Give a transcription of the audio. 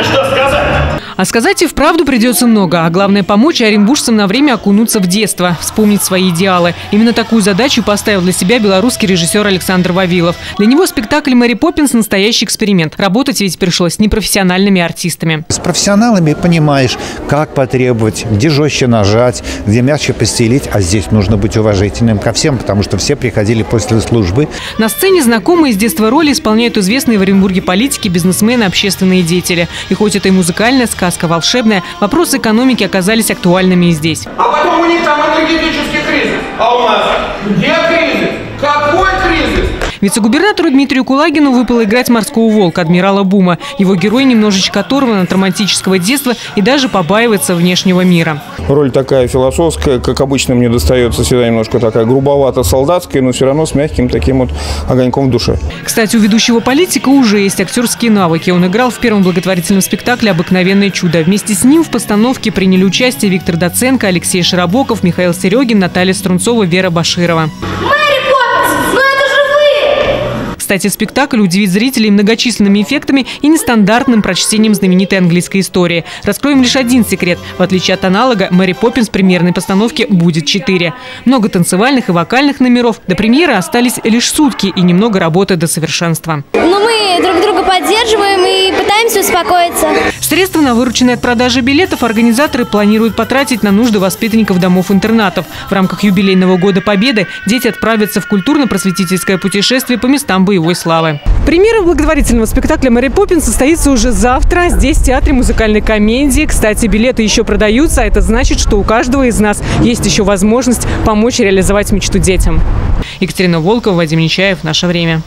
знали, что сказать. А сказать и вправду придется много. А главное, помочь оренбуржцам на время окунуться в детство, вспомнить свои идеалы. Именно такую задачу поставил для себя белорусский режиссер Александр Вавилов. Для него спектакль «Мэри Поппинс» – настоящий эксперимент. Работать ведь пришлось с непрофессиональными артистами. С профессионалами понимаешь, как потребовать, где жестче нажать, где мягче постелить. А здесь нужно быть уважительным ко всем, потому что все приходили после службы. На сцене знакомые с детства роли исполняют известные в Оренбурге политики, бизнесмены, общественные деятели. И хоть это и музыкальная сказка, волшебная, вопросы экономики оказались актуальными и здесь. А потом у них там энергетический кризис. А у нас где кризис? Какой кризис? Вице-губернатору Дмитрию Кулагину выпало играть морского волка адмирала Бума. Его герой немножечко оторван от романтического детства и даже побаивается внешнего мира. Роль такая философская, как обычно мне достается всегда немножко такая грубовато-солдатская, но все равно с мягким таким вот огоньком в душе. Кстати, у ведущего политика уже есть актерские навыки. Он играл в первом благотворительном спектакле «Обыкновенное чудо». Вместе с ним в постановке приняли участие Виктор Доценко, Алексей Широбоков, Михаил Серегин, Наталья Струнцова, Вера Баширова. Кстати, спектакль удивит зрителей многочисленными эффектами и нестандартным прочтением знаменитой английской истории. Раскроем лишь один секрет. В отличие от аналога, «Мэри Поппинс» премьерной постановки будет 4. Много танцевальных и вокальных номеров. До премьеры остались лишь сутки и немного работы до совершенства. Но мы друг друга поддерживаем и пытаемся успокоиться. Средства на вырученные от продажи билетов организаторы планируют потратить на нужды воспитанников домов-интернатов. В рамках юбилейного года Победы дети отправятся в культурно-просветительское путешествие по местам боевой славы. Премьера благотворительного спектакля «Мэри Поппинс» состоится уже завтра здесь, в Театре музыкальной комедии. Кстати, билеты еще продаются, а это значит, что у каждого из нас есть еще возможность помочь реализовать мечту детям. Екатерина Волкова, Вадим Нечаев. Наше время.